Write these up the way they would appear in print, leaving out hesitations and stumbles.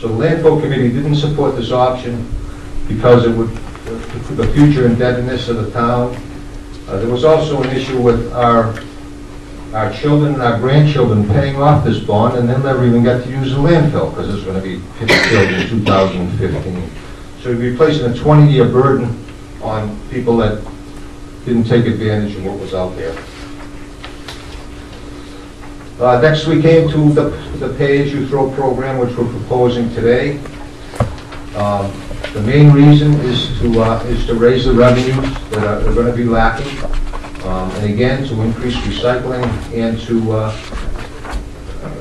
So the landfill committee didn't support this option because it would, the future indebtedness of the town. There was also an issue with our children and our grandchildren paying off this bond, and they'll never even get to use the landfill because it's going to be killed in 2015. So we'd be placing a 20-year burden on people that didn't take advantage of what was out there. Next, we came to the pay-as-you-throw program, which we're proposing today. The main reason is to raise the revenues that are going to be lacking, and again, to increase recycling and to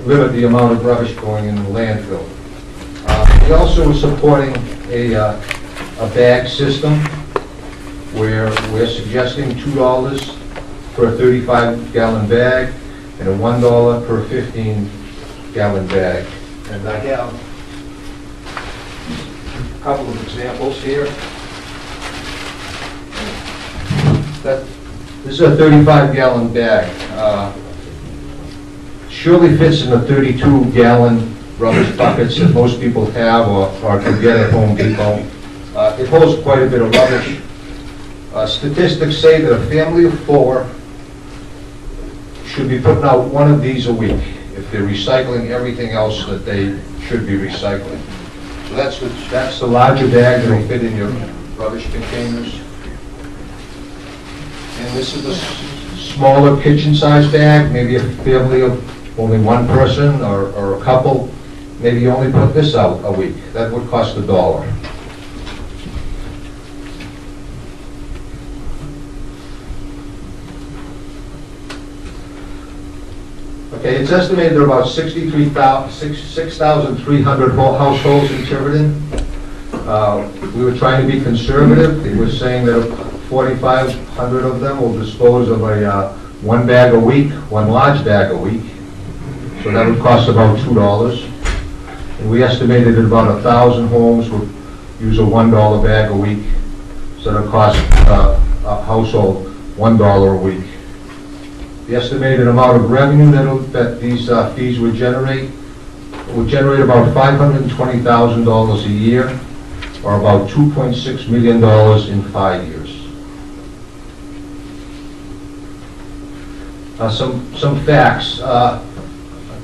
limit the amount of rubbish going in the landfill. We also are supporting a bag system where we're suggesting $2 per 35-gallon bag and a $1 per 15-gallon bag. And I have a couple of examples here. This is a 35-gallon bag. Surely fits in the 32-gallon rubbish buckets that most people have or can get at Home Depot. It holds quite a bit of rubbish. Statistics say that a family of 4 should be putting out one of these a week if they're recycling everything else that they should be recycling. So that's the larger bag that will fit in your rubbish containers. And this is a smaller kitchen-sized bag, maybe a family of only one person or a couple. Maybe you only put this out a week. That would cost $1. Okay, it's estimated there are about 6,300 households in Tiverton. We were trying to be conservative. They were saying that 4,500 of them will dispose of one bag a week, one large bag a week. So that would cost about $2. And we estimated that about 1,000 homes would use a $1 bag a week. So that would cost a household $1 a week. The estimated amount of revenue that these fees would generate about $520,000 a year, or about $2.6 million in 5 years. Some facts. I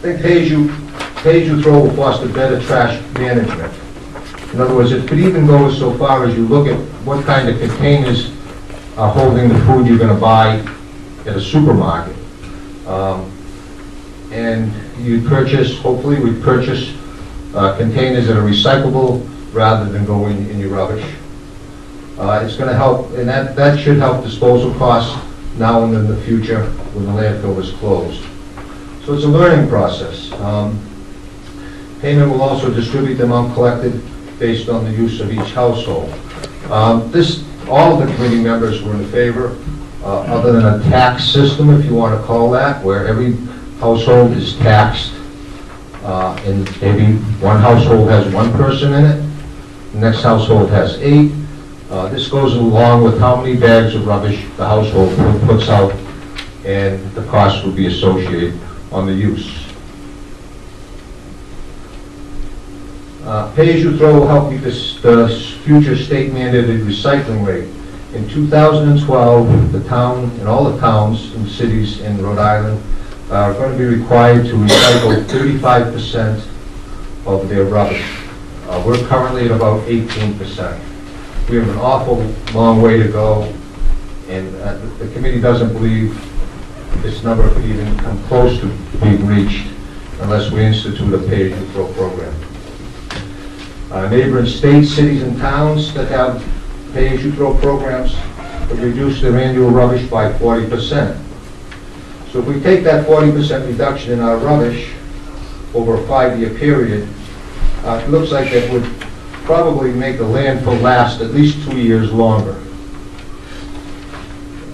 think pay-as-you-throw will foster better trash management. In other words, it could even go so far as you look at what kind of containers are holding the food you're going to buy at a supermarket. And you purchase, hopefully we purchase containers that are recyclable rather than go in your rubbish. It's going to help, and that should help disposal costs now and in the future when the landfill is closed. So it's a learning process. Payment will also distribute the amount collected based on the use of each household. All of the committee members were in favor, other than a tax system, if you want to call that, where every household is taxed, and maybe one household has one person in it, the next household has 8. This goes along with how many bags of rubbish the household puts out, and the cost would be associated on the use. Pay-as-you-throw will help meet the future state-mandated recycling rate. In 2012, the town and all the towns and cities in Rhode Island are going to be required to recycle 35% of their rubbish. We're currently at about 18%. We have an awful long way to go, and the committee doesn't believe this number could even come close to being reached unless we institute a pay-as-you-throw program. Neighboring states, cities, and towns that have pay-as-you-throw programs have reduced their annual rubbish by 40%. So if we take that 40% reduction in our rubbish over a 5-year period, it looks like that would probably make the landfill last at least 2 years longer.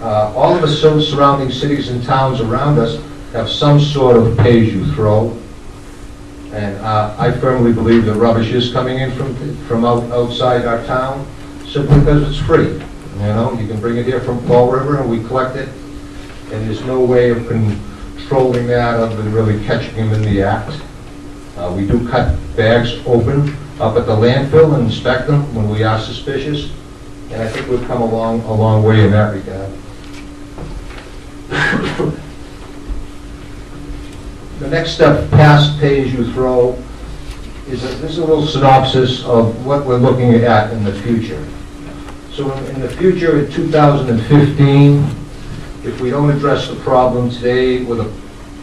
All of the surrounding cities and towns around us have some sort of pay-as-you-throw, and I firmly believe that rubbish is coming in from outside our town simply because it's free. You know, you can bring it here from Fall River and we collect it, and there's no way of controlling that other than really catching them in the act. We do cut bags open up at the landfill and inspect them when we are suspicious, and I think we've come a long way in that regard. The next step past pay-as-you-throw is this is a little synopsis of what we're looking at in the future. So in the future, in 2015, if we don't address the problem today with a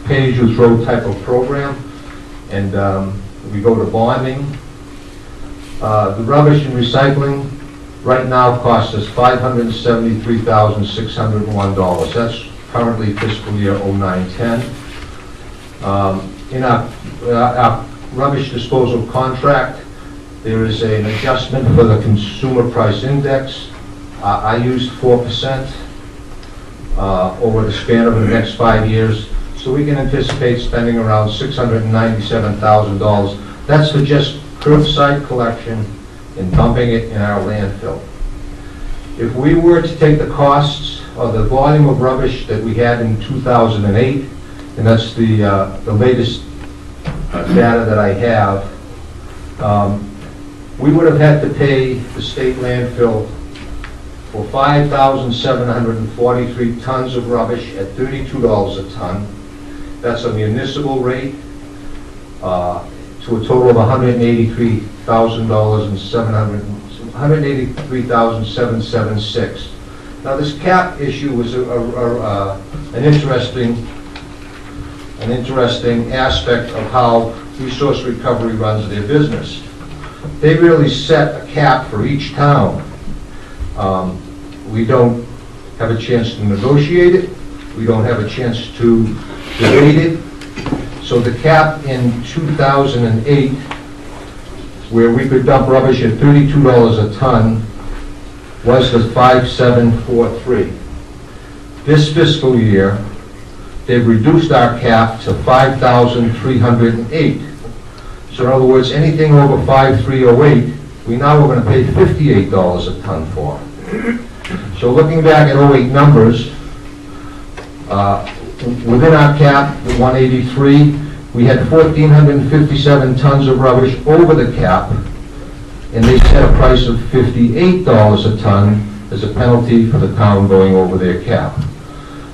pay-as-you-throw type of program, and we go to bonding, the rubbish and recycling right now costs us $573,601. That's currently fiscal year 09-10. In our rubbish disposal contract, there is an adjustment for the consumer price index. I used 4% over the span of the next 5 years, so we can anticipate spending around $697,000. That's for just curbside collection and dumping it in our landfill. If we were to take the costs of the volume of rubbish that we had in 2008, and that's the latest data that I have, we would have had to pay the state landfill for 5,743 tons of rubbish at $32 a ton. That's a municipal rate, to a total of $183,776. Now, this cap issue was an interesting aspect of how Resource Recovery runs their business. They really set a cap for each town. We don't have a chance to negotiate it. We don't have a chance to debate it. So the cap in 2008, where we could dump rubbish at $32 a ton, was the 5,743. This fiscal year, they've reduced our cap to 5,308. So in other words, anything over 5,308, we now are going to pay $58 a ton for. So looking back at 08 numbers, within our cap, the 183, we had 1,457 tons of rubbish over the cap, and they set a price of $58 a ton as a penalty for the town going over their cap.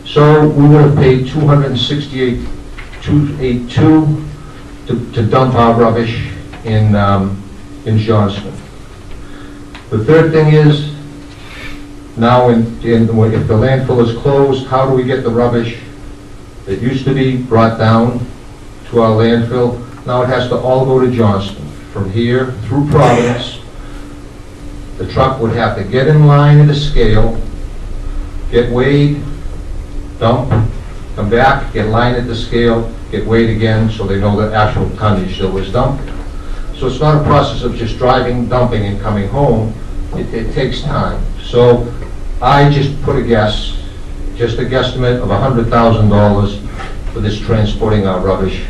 So we would have paid $268,282 to dump our rubbish in Johnston. The third thing is, now if the landfill is closed, how do we get the rubbish that used to be brought down to our landfill? Now it has to all go to Johnston. From here through Providence, the truck would have to get in line at a scale, get weighed, dump, come back, get lined at the scale, get weighed again so they know the actual tonnage that was dumped. So it's not a process of just driving, dumping, and coming home. It takes time. So I just put a guess, just a guesstimate of $100,000 for this transporting our rubbish,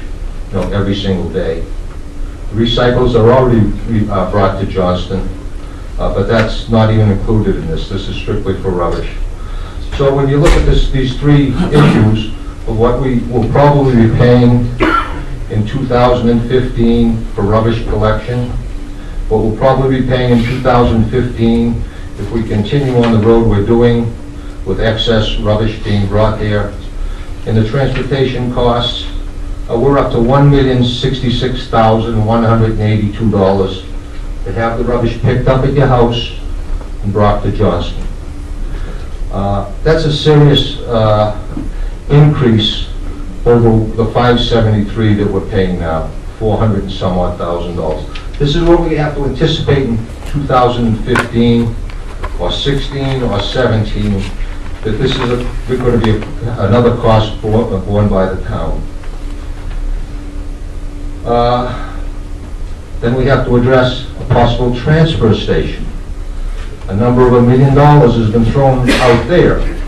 every single day. The recycles are already brought to Johnston, but that's not even included in this. This is strictly for rubbish. So when you look at these three issues of what we will probably be paying in 2015 for rubbish collection, what we'll probably be paying in 2015 if we continue on the road we're doing with excess rubbish being brought here, and the transportation costs, we're up to $1,066,182 to have the rubbish picked up at your house and brought to Johnston. That's a serious increase over the 573 that we're paying now, $400 and some odd thousand. This is what we have to anticipate in 2015 or 16 or 17, that this is going to be another cost borne by the town. Then we have to address a possible transfer station. A number of $1 million has been thrown out there.